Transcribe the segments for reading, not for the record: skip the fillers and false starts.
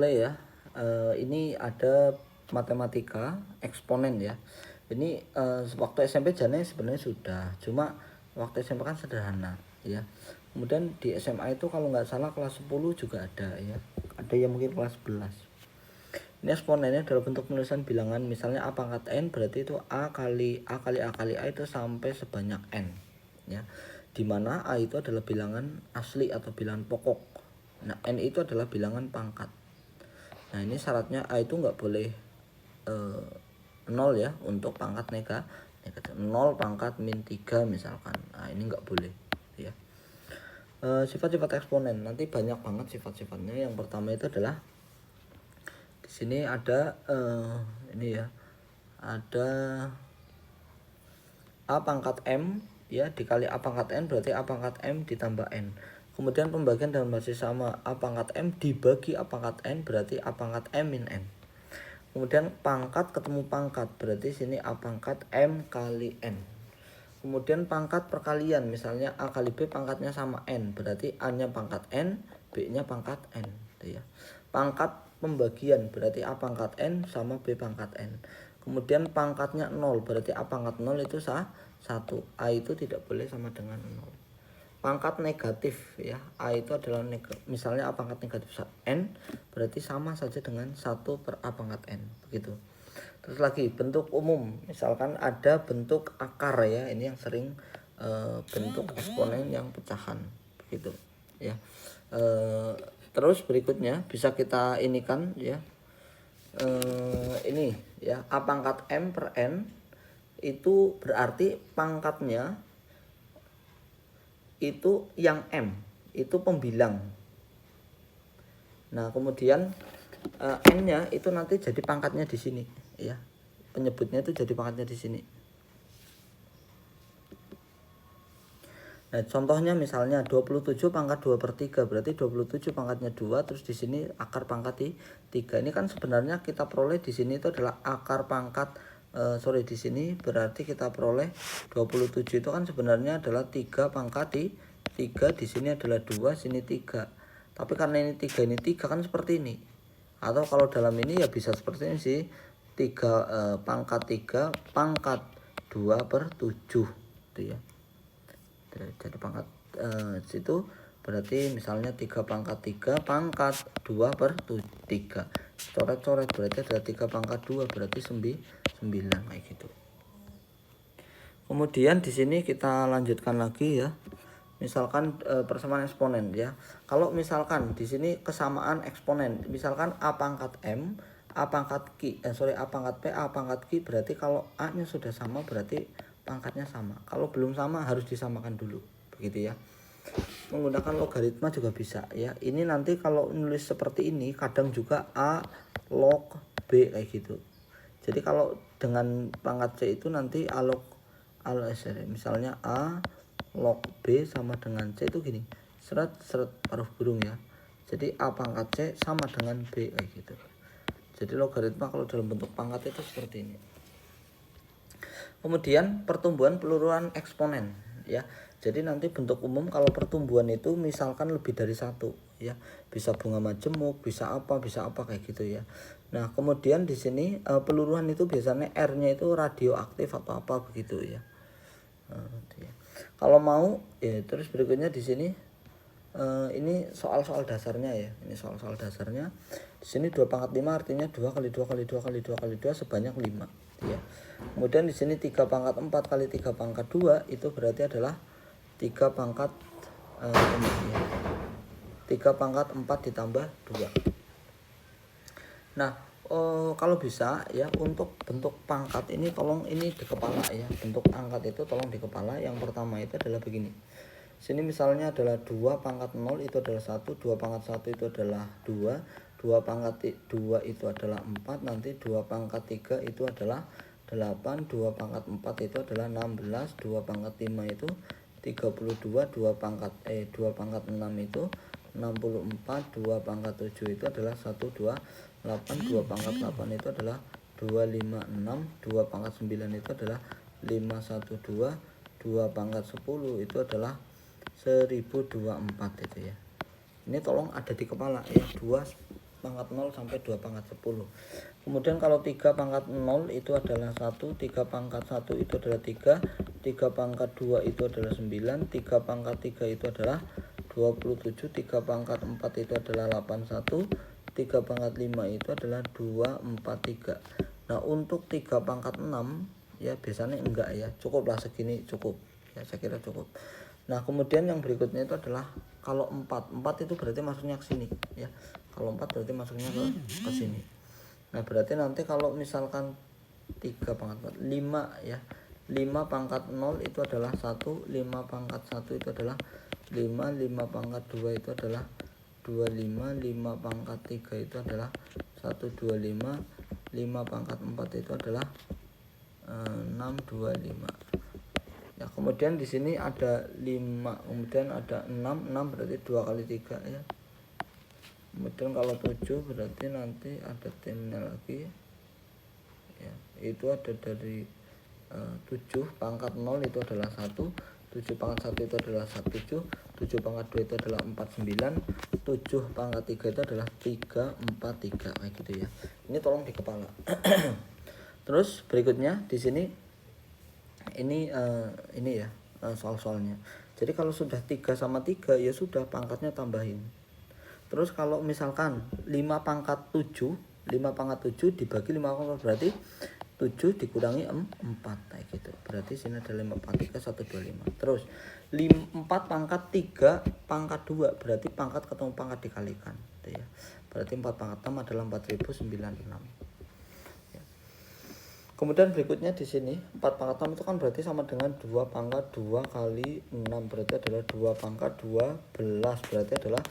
mulai ya. Ini ada matematika eksponen ya. Ini waktu SMP jane sebenarnya sudah, cuma waktu SMP kan sederhana ya. Kemudian di SMA itu kalau nggak salah kelas 10 juga ada ya. Ada yang mungkin kelas 11. Ini eksponennya dalam bentuk penulisan bilangan, misalnya a pangkat n berarti itu a kali a kali a kali a itu sampai sebanyak n ya. Dimana a itu adalah bilangan asli atau bilangan pokok. Nah, n itu adalah bilangan pangkat. Nah, ini syaratnya a itu nggak boleh 0 ya untuk pangkat negatif. 0 pangkat min 3 misalkan. Nah, ini nggak boleh ya. Sifat-sifat eksponen nanti banyak banget sifat-sifatnya. Yang pertama itu adalah di sini ada ini ya, ada a pangkat m ya dikali a pangkat n berarti a pangkat m ditambah n. Kemudian pembagian dalam basis sama, a pangkat m dibagi a pangkat n berarti a pangkat m min n. Kemudian pangkat ketemu pangkat berarti sini a pangkat m kali n. Kemudian pangkat perkalian, misalnya a kali b pangkatnya sama n berarti a nya pangkat n, b nya pangkat n gitu ya. Pangkat pembagian berarti a pangkat n sama b pangkat n. Kemudian pangkatnya 0 berarti a pangkat 0 itu 1. A itu tidak boleh sama dengan 0. Pangkat negatif ya, a itu adalah misalnya a pangkat negatif n berarti sama saja dengan 1 per a pangkat n begitu. Terus lagi bentuk umum, misalkan ada bentuk akar ya, ini yang sering bentuk eksponen yang pecahan begitu ya. Terus berikutnya bisa kita inikan ya, ini ya, a pangkat m per n itu berarti pangkatnya itu yang m itu pembilang. Nah, kemudian n-nya itu nanti jadi pangkatnya di sini ya. Penyebutnya itu jadi pangkatnya di sini. Nah, contohnya misalnya 27 pangkat 2 per 3 berarti 27 pangkatnya 2, terus di sini akar pangkat di 3. Ini kan sebenarnya kita peroleh di sini itu adalah akar pangkat di sini berarti kita peroleh 27 itu kan sebenarnya adalah 3 pangkat di 3, di sini adalah 2, sini 3. Tapi karena ini 3 ini 3 kan seperti ini. Atau kalau dalam ini ya bisa seperti ini sih. 3 pangkat 3 pangkat 2 per 7 gitu ya. Jadi pangkat situ berarti misalnya 3 pangkat 3 pangkat 2 per 3. Coret-coret berarti ada 3 pangkat 2 berarti 9 kayak gitu. Kemudian di sini kita lanjutkan lagi ya. Misalkan persamaan eksponen ya. Kalau misalkan di sini kesamaan eksponen, misalkan a pangkat m, a pangkat a pangkat p, a pangkat q, berarti kalau a-nya sudah sama berarti pangkatnya sama. Kalau belum sama harus disamakan dulu, begitu ya. Menggunakan logaritma juga bisa ya. Ini nanti kalau nulis seperti ini kadang juga a log b kayak gitu. Jadi kalau dengan pangkat c itu nanti a log misalnya a log b sama dengan c itu gini, seret paruh burung ya. Jadi a pangkat c sama dengan b kayak gitu. Jadi logaritma kalau dalam bentuk pangkat itu seperti ini. Kemudian pertumbuhan peluruhan eksponen ya. Jadi nanti bentuk umum kalau pertumbuhan itu misalkan lebih dari 1 ya. Bisa bunga majemuk, bisa apa kayak gitu ya. Nah, kemudian di sini peluruhan itu biasanya R-nya itu radioaktif atau apa begitu ya. Kalau mau ya, terus berikutnya di sini ini soal-soal dasarnya ya. Ini soal-soal dasarnya. Di sini 2 pangkat 5 artinya 2 kali 2 kali 2 kali 2 kali 2 sebanyak 5 ya. Kemudian di sini 3 pangkat 4 kali 3 pangkat 2 itu berarti adalah 3 pangkat 3 pangkat 4 ditambah 2. Nah, kalau bisa ya untuk bentuk pangkat ini tolong ini di kepala ya. Bentuk angkat itu tolong di kepala. Yang pertama itu adalah begini. Sini misalnya adalah 2 pangkat 0 itu adalah 1, 2 pangkat 1 itu adalah 2, 2 pangkat 2 itu adalah 4, nanti 2 pangkat 3 itu adalah 8, 2 pangkat 4 itu adalah 16, 2 pangkat 5 itu 32, 2 pangkat 6 itu 64, 2 pangkat 7 itu adalah 128, 2 pangkat 8 itu adalah 256, 2 pangkat 9 itu adalah 512, 2 pangkat 10 itu adalah 1024 itu ya. Ini tolong ada di kepala ya, 2 pangkat 0 sampai 2 pangkat 10. Kemudian kalau 3 pangkat 0 itu adalah 1, 3 pangkat 1 itu adalah 3, 3 pangkat 2 itu adalah 9, 3 pangkat 3 itu adalah 27, 3 pangkat 4 itu adalah 81, 3 pangkat 5 itu adalah 243. Nah untuk 3 pangkat 6 ya biasanya enggak ya, cukup lah segini cukup ya, saya kira cukup. Nah kemudian yang berikutnya itu adalah kalau 4 itu berarti masuknya ke sini ya, kalau 4 berarti masuknya ke sini. Nah berarti nanti kalau misalkan 3 pangkat 4, 5 ya, 5 pangkat 0 itu adalah 1, 5 pangkat 1 itu adalah 5, 5 pangkat 2 itu adalah 25, 5 pangkat 3 itu adalah 125, 5 pangkat 4 itu adalah 625 ya. Kemudian di sini ada 5, kemudian ada 6 berarti 2 kali 3 ya. Kemudian kalau 7 berarti nanti ada timnya lagi ya, itu ada dari 7 pangkat 0 itu adalah 1, 7 pangkat 1 itu adalah 17, 7 pangkat 2 itu adalah 49, 7 pangkat 3 itu adalah 343 kayak gitu ya. Ini tolong di kepala. Terus berikutnya di sini ini ya soal-soalnya. Jadi kalau sudah 3 sama 3 ya sudah pangkatnya tambahin. Terus kalau misalkan 5 pangkat 7 dibagi 5 pangkat berarti 7 dikurangi 4 kayak gitu. Berarti sini ada 5 pangkat 3 125. Terus 4 pangkat 3 pangkat 2 berarti pangkat ketemu pangkat dikalikan gitu ya. Berarti 4 pangkat 6 adalah 4096. Kemudian berikutnya di sini 4 pangkat 6 itu kan berarti sama dengan 2 pangkat 2 kali 6 berarti adalah 2 pangkat 12 berarti adalah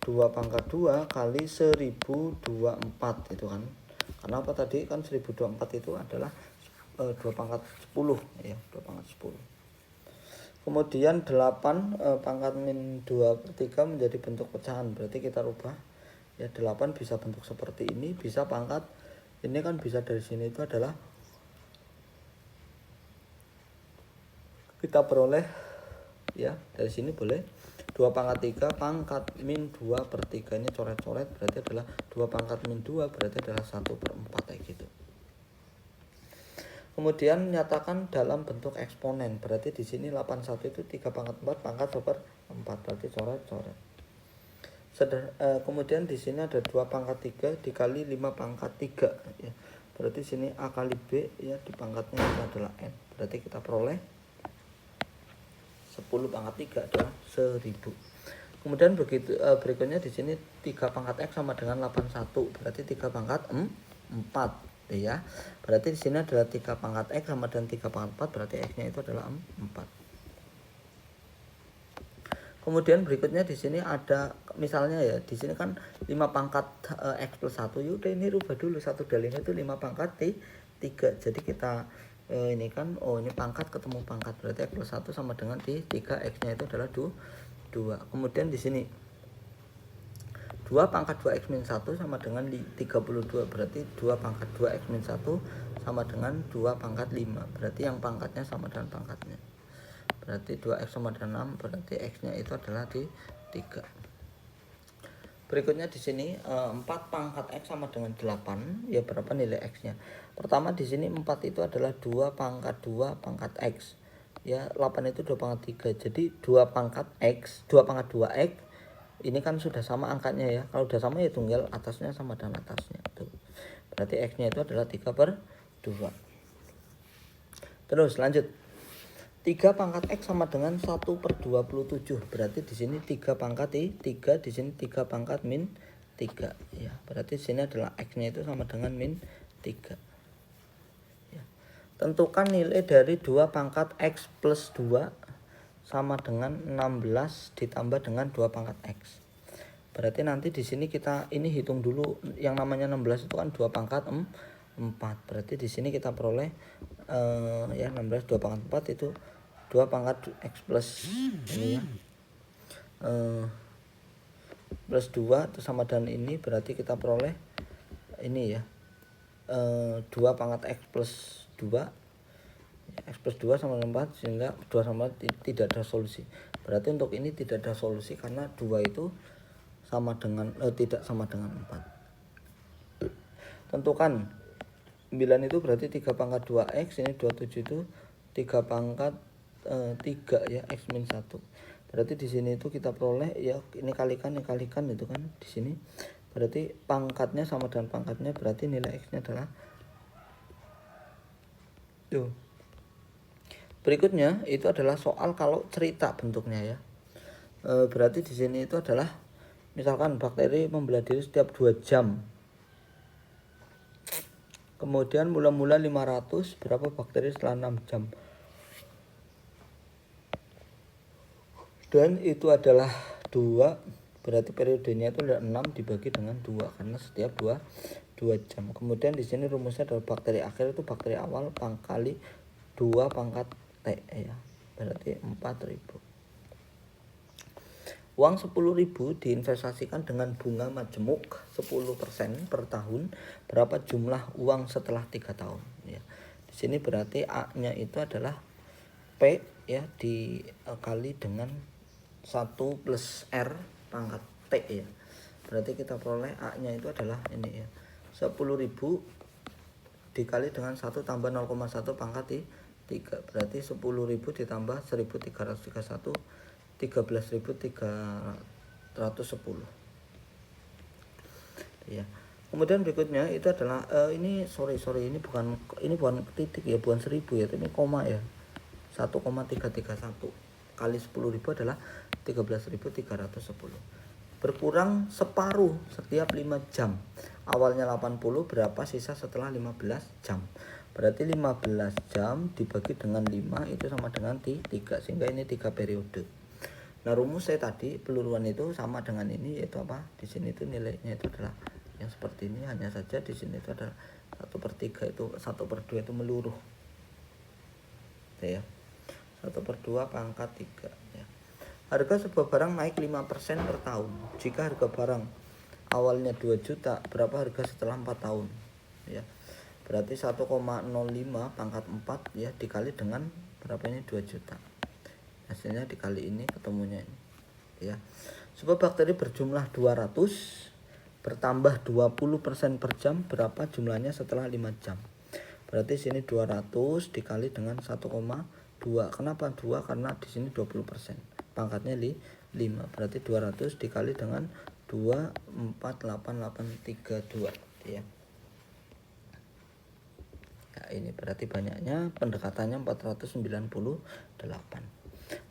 2 pangkat 2 kali 1024 itu kan. Karena apa tadi kan 1024 itu adalah 2 pangkat 10 ya, 2 pangkat 10. Kemudian 8 pangkat min 2/3 menjadi bentuk pecahan, berarti kita rubah ya, 8 bisa bentuk seperti ini, bisa pangkat ini kan bisa dari sini itu adalah kita peroleh ya, dari sini boleh 2 pangkat 3 pangkat min 2/3 ini coret-coret berarti adalah 2 pangkat min 2 berarti adalah 1/4 kayak gitu. Kemudian nyatakan dalam bentuk eksponen, berarti di sini 81 itu 3 pangkat 4 pangkat 1/4 berarti coret-coret. Kemudian di sini ada 2 pangkat 3 dikali 5 pangkat 3 ya. Berarti sini A kali B ya, di pangkatnya itu adalah N. Berarti kita peroleh 10 pangkat 3 adalah 1000. Kemudian begitu berikutnya di sini 3 pangkat X sama dengan 81. Berarti 3 pangkat 4 ya. Berarti di sini adalah 3 pangkat X sama dengan 3 pangkat 4 berarti X-nya itu adalah 4. Kemudian berikutnya di sini ada misalnya ya, di sini kan 5 pangkat X plus 1. Yaudah ini rubah dulu, 1 dari ini itu 5 pangkat 3. Jadi kita ini kan ini pangkat ketemu pangkat berarti X plus 1 sama dengan 3, X-nya itu adalah 2. Kemudian di sini 2 pangkat 2X min 1 sama dengan 32 berarti 2 pangkat 2X min 1 sama dengan 2 pangkat 5 berarti yang pangkatnya sama dengan pangkatnya. Berarti 2X sama dengan 6 berarti X-nya itu adalah di 3. Berikutnya di sini 4 pangkat X sama dengan 8 ya, berapa nilai X-nya? Pertama di sini 4 itu adalah 2 pangkat 2 pangkat X ya, 8 itu 2 pangkat 3 jadi 2 pangkat X 2 pangkat 2X ini kan sudah sama angkanya ya. Kalau udah sama ya tunggal atasnya sama dengan atasnya tuh. Berarti X-nya itu adalah 3/2. Terus lanjut 3 pangkat X sama dengan 1/27 berarti di sini 3 pangkat 3 di sini 3 pangkat min 3 ya. Berarti di sini adalah X-nya itu sama dengan min 3 ya. Tentukan nilai dari 2 pangkat X plus 2 sama dengan 16 ditambah dengan 2 pangkat X. Berarti nanti di sini kita ini hitung dulu yang namanya 16 itu kan 2 pangkat 4. Berarti di sini kita peroleh ya 16 2 pangkat 4 itu 2 pangkat X plus ini ya. Plus 2 itu sama dengan ini berarti kita peroleh ini ya. 2 pangkat X plus 2 X plus 2 sama dengan 4 sehingga 2 sama tidak ada solusi. Berarti untuk ini tidak ada solusi karena 2 itu sama dengan tidak sama dengan 4. Tentukan 9 itu berarti 3 pangkat 2x, ini 27 itu 3 pangkat 3 ya, x min 1. Berarti di sini itu kita peroleh ya, ini kalikan itu kan di sini. Berarti pangkatnya sama dengan pangkatnya, berarti nilai x-nya adalah tuh. Berikutnya itu adalah soal kalau cerita bentuknya ya. Berarti di sini itu adalah misalkan bakteri membelah diri setiap 2 jam. Kemudian mula-mula 500, berapa bakteri setelah 6 jam. Dan itu adalah 2, berarti periodenya itu adalah 6 dibagi dengan 2 karena setiap 2 jam. Kemudian di sini rumusnya adalah bakteri akhir itu bakteri awal kali 2 pangkat T ya. Berarti 4000. Uang 10.000 diinvestasikan dengan bunga majemuk 10% per tahun. Berapa jumlah uang setelah 3 tahun ya. Di sini berarti A-nya itu adalah P ya dikali dengan 1 plus R pangkat T ya. Berarti kita peroleh A-nya itu adalah ini ya. 10.000 dikali dengan 1 tambah 0,1 pangkat 3. Berarti 10.000 ditambah 1331, 13.310 ya. Kemudian berikutnya itu adalah ini sorry ini bukan titik ya, bukan 1000 ya, ini koma ya. 1,331 kali 10.000 adalah 13.310. Berkurang separuh setiap 5 jam. Awalnya 80, berapa sisa setelah 15 jam. Berarti 15 jam dibagi dengan 5 itu sama dengan 3, sehingga ini 3 periode. Nah, rumus saya tadi peluruan itu sama dengan ini, yaitu apa? Di sini itu nilainya itu adalah yang seperti ini, hanya saja di sini itu adalah 1/3 itu 1/2 itu meluruh. Ya. 1/2 pangkat 3 ya. Harga sebuah barang naik 5% per tahun. Jika harga barang awalnya 2 juta, berapa harga setelah 4 tahun? Ya. Berarti 1,05 pangkat 4 ya dikali dengan berapa ini 2 juta. Hasilnya dikali ini ketemunya ini. Ya. Sebuah bakteri berjumlah 200 bertambah 20% per jam, berapa jumlahnya setelah 5 jam? Berarti sini 200 dikali dengan 1,2. Kenapa 2? Karena di sini 20%. Pangkatnya 5. Berarti 200 dikali dengan 248,832 ya. Ya, ini berarti banyaknya, pendekatannya 498.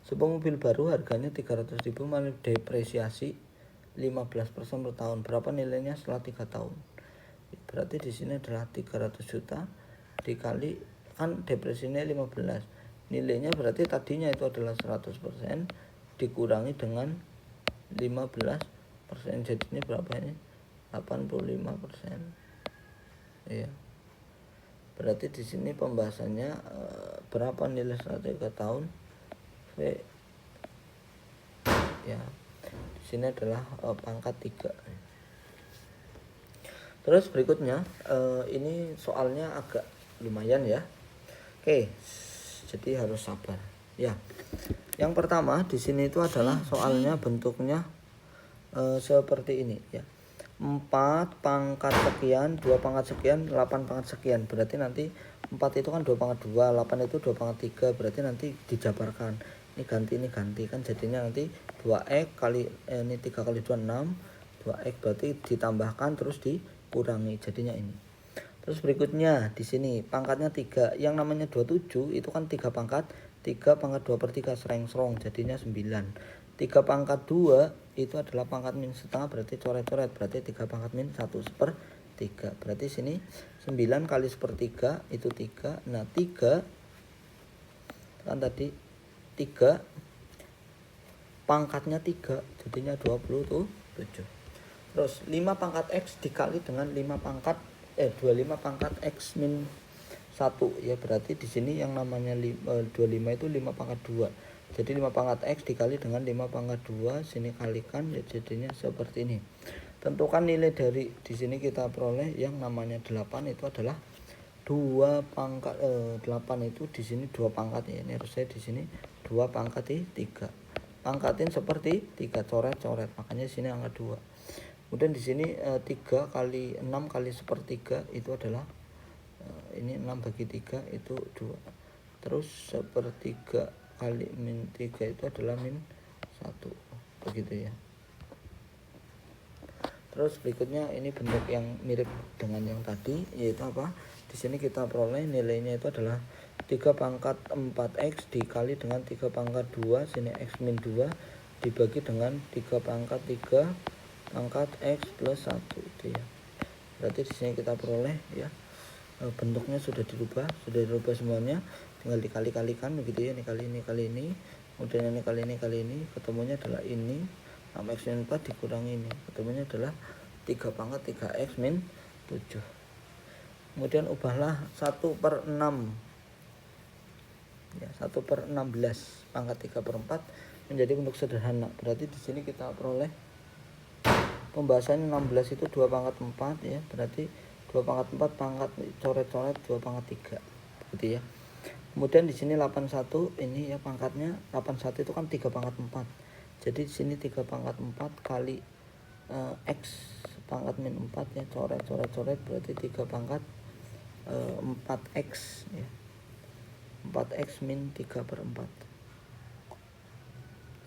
Sebuah mobil baru harganya 300.000 depresiasi 15% per tahun. Berapa nilainya setelah 3 tahun? Berarti di sini adalah 300 juta dikali kan depresinya 15. Nilainya berarti tadinya itu adalah 100% dikurangi dengan 15%. Jadinya berapa ini? 85%. Iya. Berarti di sini pembahasannya berapa nilai setelah 3 tahun? Ya. Di sini adalah pangkat 3. Terus berikutnya ini soalnya agak lumayan ya. Oke. Jadi harus sabar. Ya. Yang pertama di sini itu adalah soalnya bentuknya seperti ini ya. 4 pangkat sekian, 2 pangkat sekian, 8 pangkat sekian. Berarti nanti 4 itu kan 2 pangkat 2, 8 itu 2 pangkat 3. Berarti nanti dijabarkan. Ini ganti kan jadinya nanti 2x kali ini 3 kali 2 6. 2x berarti ditambahkan terus dikurangi jadinya ini. Terus berikutnya di sini pangkatnya 3. Yang namanya 27 itu kan 3 pangkat. 3 pangkat 2/3 sereng-serong jadinya 9. 3 pangkat 2 itu adalah pangkat min setengah, berarti coret-coret, berarti 3 pangkat min 1/3. Berarti sini 9 kali 1/3 itu 3. Nah 3 kan tadi 3 pangkatnya 3 jadinya 27. Terus 5 pangkat x dikali dengan 25 pangkat x min 1 ya, berarti di sini yang namanya 25 itu 5 pangkat 2. Jadi 5 pangkat x dikali dengan 5 pangkat 2, sini kalikan ya jadinya seperti ini. Tentukan nilai dari di sini kita peroleh yang namanya 8 itu adalah 2 pangkat 8 itu di sini 2 pangkat ya. Ini harusnya di sini 2 pangkat 3. Pangkatin seperti 3 coret-coret, makanya sini angka 2. Kemudian di sini 3 kali 6 kali sepertiga itu adalah ini 6 bagi 3 itu 2. Terus sepertiga kali min 3 itu adalah min 1. Begitu ya. Terus berikutnya ini bentuk yang mirip dengan yang tadi, yaitu apa? Di sini kita peroleh nilainya itu adalah 3 pangkat 4x dikali dengan 3 pangkat 2, sini x min 2 dibagi dengan 3 pangkat 3 pangkat x plus 1 itu ya. Berarti di sini kita peroleh ya, bentuknya sudah dirubah semuanya, tinggal dikali-kalikan begitu ya. Ini kali ini, kemudian ini kali ini, ketemunya adalah ini 6x min 4 dikurangi ini, ketemunya adalah 3 pangkat 3x min 7. Kemudian ubahlah 1/6 ya, 1/16 pangkat 3/4 menjadi bentuk sederhana. Berarti di sini kita peroleh pembahasannya 16 itu 2 pangkat 4 ya, berarti 2 pangkat 4 pangkat coret-coret 2 pangkat 3 gitu ya. Kemudian di sini 81 ini ya pangkatnya 81 itu kan 3 pangkat 4. Jadi di sini 3 pangkat 4 kali x pangkat min 4 ya, coret berarti 3 pangkat 4x ya. 4x min 3/4.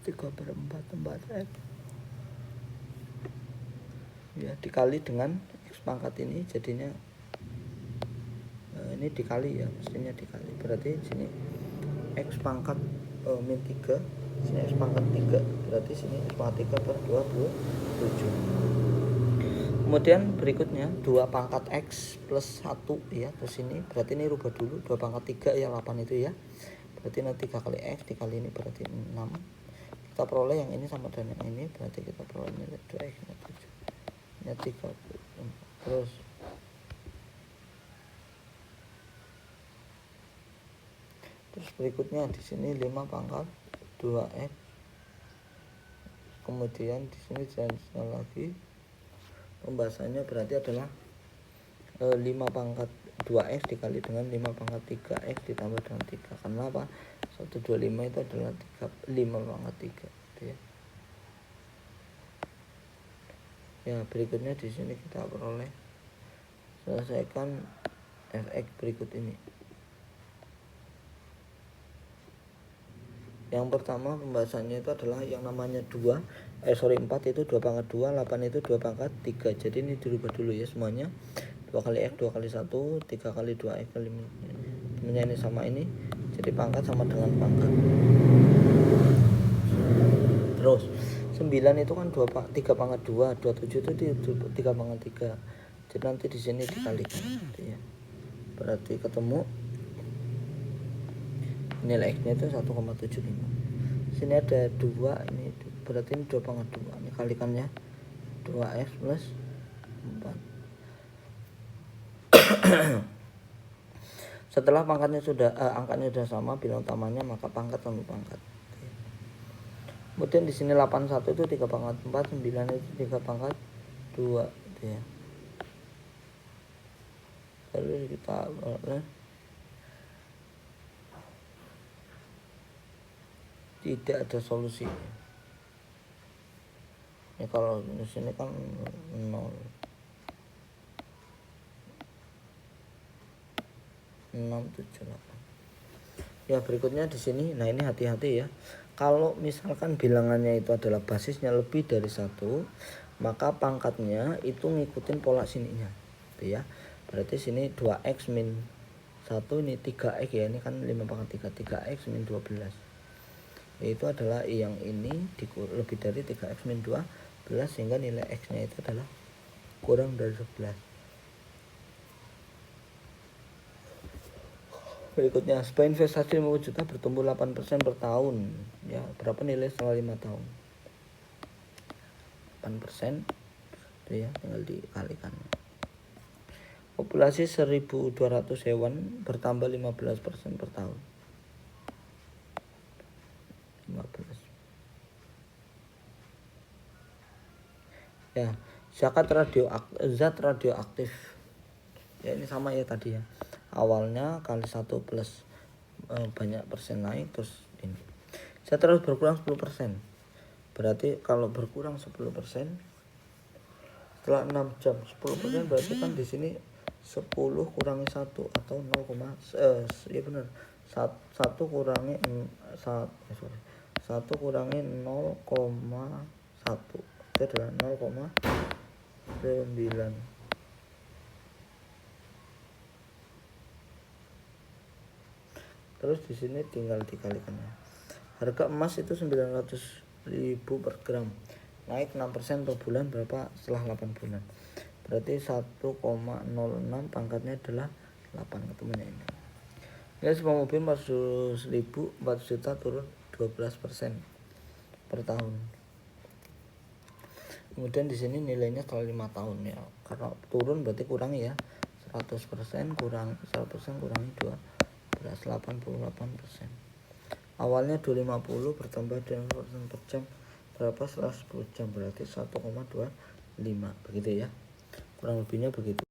4x ya, dikali dengan x pangkat ini jadinya ini dikali ya, mestinya dikali. Berarti sini x pangkat min 3, sini x pangkat 3, berarti sini x pangkat 3/27. Kemudian berikutnya 2 pangkat x plus 1 ya, terus ini berarti ini rubah dulu, 2 pangkat 3 ya 8 itu ya. Berarti nanti 3 kali x dikali ini berarti 6. Kita peroleh yang ini sama dengan yang ini, berarti kita peroleh nilai 2x nya 7. Ini 3. Terus berikutnya di sini 5 pangkat 2x. Kemudian di sini selanjutnya lagi pembahasannya berarti adalah 5 pangkat 2x dikali dengan 5 pangkat 3x ditambah dengan 3. Karena apa? 125 itu adalah 5 pangkat 3 gitu ya. Ya, berikutnya di sini kita peroleh selesaikan fx berikut ini. Yang pertama pembahasannya itu adalah yang namanya 4 itu 2 pangkat 2, 8 itu 2 pangkat 3. Jadi ini dirubah dulu ya semuanya. 2 kali x 2 kali 1, 3 kali 2x kali ini sama ini. Jadi pangkat sama dengan pangkat. Terus 9 itu kan 3 pangkat 2, 27 itu 3 pangkat 3. Jadi nanti di sini dikalikan gitu ya. Berarti ketemu nilai x nya itu 1,75. Sini ada 2, ini berarti ini 2 pangkat 2. Ini kalikannya 2x plus 4. Setelah pangkatnya sudah angkanya sudah sama, bilang utamanya, maka pangkat sama pangkat. Kemudian di sini 81 itu 3 pangkat 4, 9 itu 3 pangkat 2 gitu ya. Lalu kita tidak ada solusi. Ya kalau di sini kan 0. 678. Ya, berikutnya di sini. Nah, ini hati-hati ya. Kalau misalkan bilangannya itu adalah basisnya lebih dari 1, maka pangkatnya itu ngikutin pola sininya. Gitu ya. Berarti sini 2x min 1, ini 3x ya. Ini kan 5 pangkat 3, 3x min 12. Yaitu adalah yang ini lebih dari 3x min 12, sehingga nilai x nya itu adalah kurang dari 11. Berikutnya, sebuah investasi 50 juta bertumbuh 8% per tahun ya. Berapa nilai setelah 5 tahun? 8% itu ya, tinggal dikalikan. Populasi 1.200 hewan bertambah 15% per tahun. 15. Ya, zat radioaktif. Ya, ini sama ya tadi ya. Awalnya kali 1 plus banyak persen naik, terus ini. Zat terus berkurang 10%. Berarti kalau berkurang 10%, setelah 6 jam 10% berarti kan di sini 10 kurangi 1 atau 0, ya benar 1 kurangi 1 kurangi 0,1 itu adalah 0,9. Terus di sini tinggal dikalikannya. Harga emas itu 900.000 per gram, naik 6% per bulan berapa setelah 8 bulan. Berarti 1,06 pangkatnya adalah 8, ketemunya ini. Ya, sebuah mobil 400.000, 4 juta turun 12% per tahun. Kemudian di sini nilainya setelah 5 tahun ya. Karena turun berarti kurangi ya. 100% kurang 100% kurangi 12, 88%. Awalnya 250 bertambah dengan 1% per jam berapa setelah 10 jam berarti 1,25 begitu ya. Kurang lebihnya begitu.